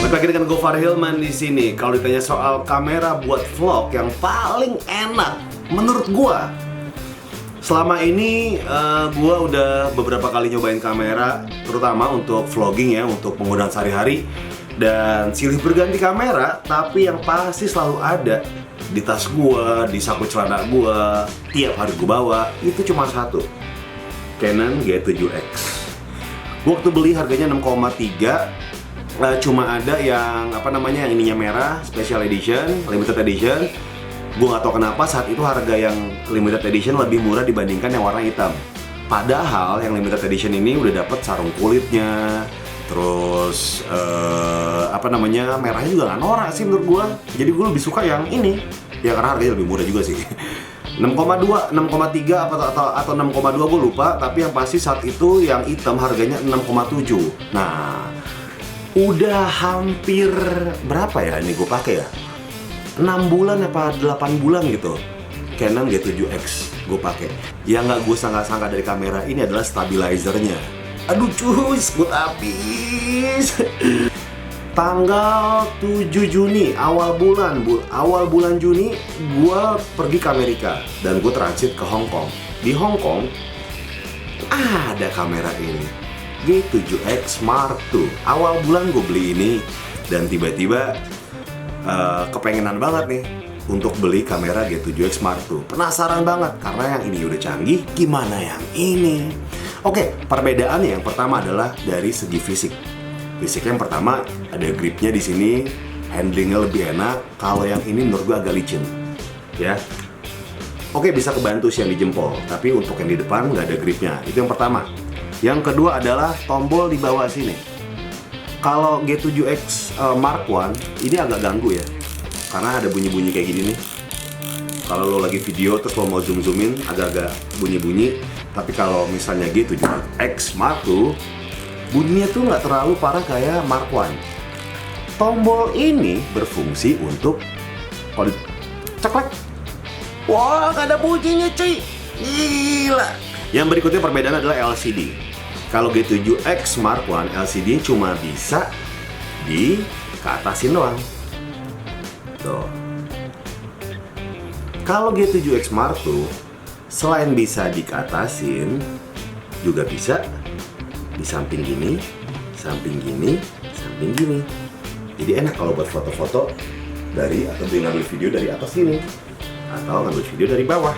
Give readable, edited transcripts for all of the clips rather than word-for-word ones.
Balik lagi dengan Gofar Hilman di sini. Kalau ditanya soal kamera buat vlog yang paling enak menurut gua, selama ini gua udah beberapa kali nyobain kamera, terutama untuk vlogging ya, untuk penggunaan sehari-hari. Dan silih berganti kamera, tapi yang pasti selalu ada di tas gua, di saku celana gua, tiap hari gua bawa, itu cuma satu, Canon G7X. Waktu beli harganya 6,3, cuma ada yang yang ininya merah, special edition, limited edition. Gua nggak tahu kenapa saat itu harga yang limited edition lebih murah dibandingkan yang warna hitam. Padahal yang limited edition ini udah dapet sarung kulitnya, terus merahnya juga nggak norak sih menurut gua. Jadi gua lebih suka yang ini, ya karena harganya lebih murah juga sih. 6,2, 6,3 atau 6,2 gue lupa, tapi yang pasti saat itu yang hitam harganya 6,7. Nah, udah hampir berapa ya ini gue pakai ya? 6 bulan apa 8 bulan gitu. Canon G7X gue pakai. Yang nggak gue sangka-sangka dari kamera ini adalah stabilizernya. Aduh cuy, sebut habis. Tanggal 7 Juni, awal bulan Juni, gue pergi ke Amerika dan gue transit ke Hong Kong. Di Hong Kong ada kamera ini, G7X Mark II. Awal bulan gue beli ini dan tiba-tiba kepengenan banget nih untuk beli kamera G7X Mark II. Penasaran banget karena yang ini udah canggih, gimana yang ini? Oke, perbedaannya yang pertama adalah dari segi fisik. Fisiknya yang pertama ada gripnya di sini, handlingnya lebih enak. Kalau yang ini menurut gue agak licin, ya. Oke, bisa kebantu sih yang di jempol, tapi untuk yang di depan nggak ada gripnya. Itu yang pertama. Yang kedua adalah tombol di bawah sini. Kalau G7X Mark I ini agak ganggu ya, karena ada bunyi-bunyi kayak gini nih. Kalau lo lagi video terus lo mau zoom-zoomin agak-agak bunyi-bunyi. Tapi kalau misalnya G7X Mark II, bunyinya tuh nggak terlalu parah kayak Mark I. Tombol ini berfungsi untuk kalau ceklek, wah nggak ada bunyinya cuy, gila. Yang berikutnya perbedaan adalah LCD. Kalau G7X Mark I LCD cuma bisa di keatasin doang. Tuh. Kalau G7X Mark II selain bisa dikeatasin, juga bisa di samping gini, samping gini, samping gini. Jadi enak kalau buat foto-foto dari atau ngambil video dari atas sini atau ngambil video dari bawah.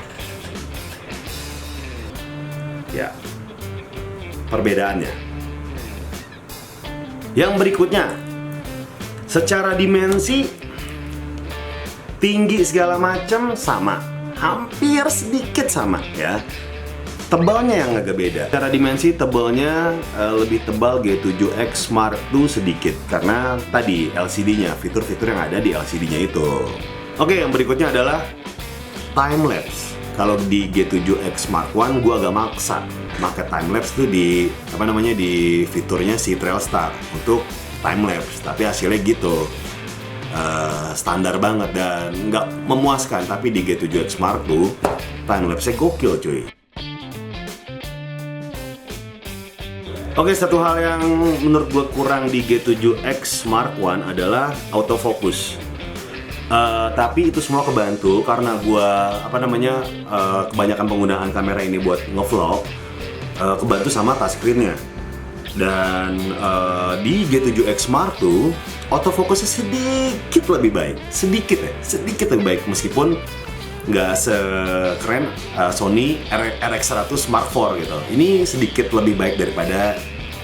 Ya, perbedaannya. Yang berikutnya, secara dimensi, tinggi segala macam sama, hampir sedikit sama ya. Tebalnya yang agak beda. Secara dimensi tebalnya lebih tebal G7X Mark II sedikit karena tadi LCD-nya, fitur-fitur yang ada di LCD-nya itu. Oke, yang berikutnya adalah time lapse. Kalau di G7X Mark I gua agak maksa pakai time lapse tuh di di fiturnya si Trailstar untuk time lapse, tapi hasilnya gitu. Standar banget dan nggak memuaskan. Tapi di G7X Mark II time lapse-nya gokil cuy. Oke, satu hal yang menurut gue kurang di G7X Mark I adalah autofocus. Tapi itu semua kebantu karena gue kebanyakan penggunaan kamera ini buat ngevlog, kebantu sama touchscreen-nya. Dan di G7X Mark II autofocusnya sedikit lebih baik, sedikit lebih baik meskipun nggak sekeren Sony RX100 Mark IV gitu. Ini sedikit lebih baik daripada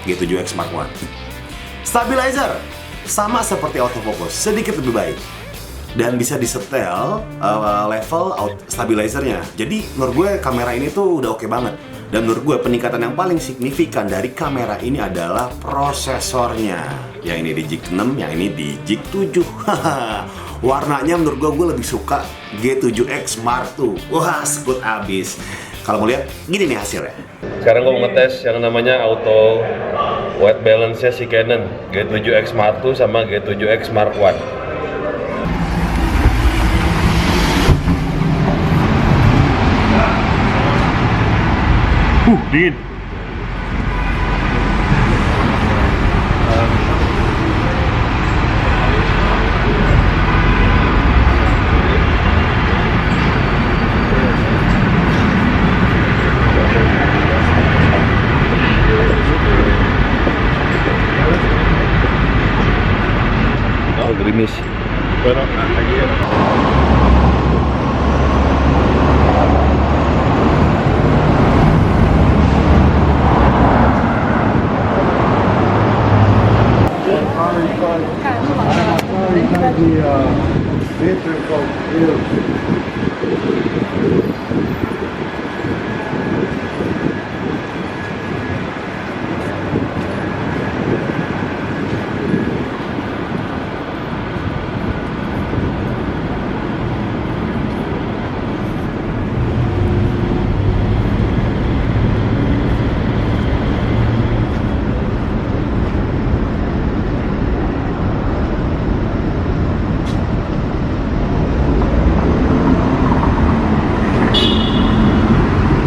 G7X Mark I. Stabilizer sama seperti autofocus, sedikit lebih baik dan bisa disetel level stabilizernya. Jadi menurut gue kamera ini tuh udah oke banget. Dan menurut gue peningkatan yang paling signifikan dari kamera ini adalah prosesornya. Yang ini di Jig 6, yang ini di Jig 7. Warnanya menurut gue lebih suka G7X Mark II. Wah, sekut abis. Kalau mau lihat, gini nih hasilnya. Sekarang gue mau ngetes yang namanya auto white balance-nya si Canon G7X Mark II sama G7X Mark I. Dingin. gerimis. Bueno, aquí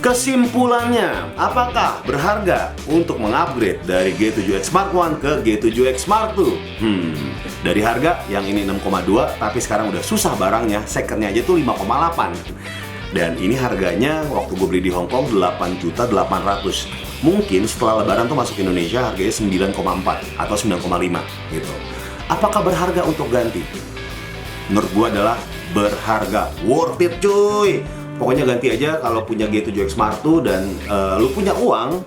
Kesimpulannya, apakah berharga untuk mengupgrade dari G7X Mark I ke G7X Mark II? Dari harga yang ini 6,2 tapi sekarang udah susah barangnya, secondnya aja tuh 5,8. Dan ini harganya waktu gue beli di Hong Kong 8.800.000. Mungkin setelah lebaran tuh masuk Indonesia harganya 9,4 atau 9,5 gitu. Apakah berharga untuk ganti? Menurut gue adalah berharga, worth it cuy. Pokoknya ganti aja kalau punya G7X Mark II dan lu punya uang.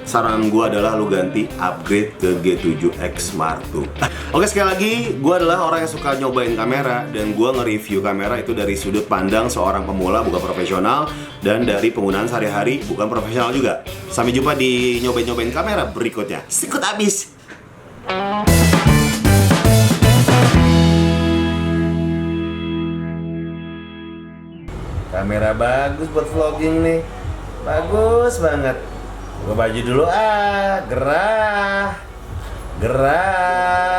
Saran gue adalah lu ganti upgrade ke G7X Mark II. Oke, sekali lagi, gue adalah orang yang suka nyobain kamera dan gue nge-review kamera itu dari sudut pandang seorang pemula, bukan profesional, dan dari penggunaan sehari-hari, bukan profesional juga. Sampai jumpa di nyobain-nyobain kamera berikutnya. Sikut abis. Kamera bagus buat vlogging nih. Bagus banget. Gue baju dulu gerah. Gerah.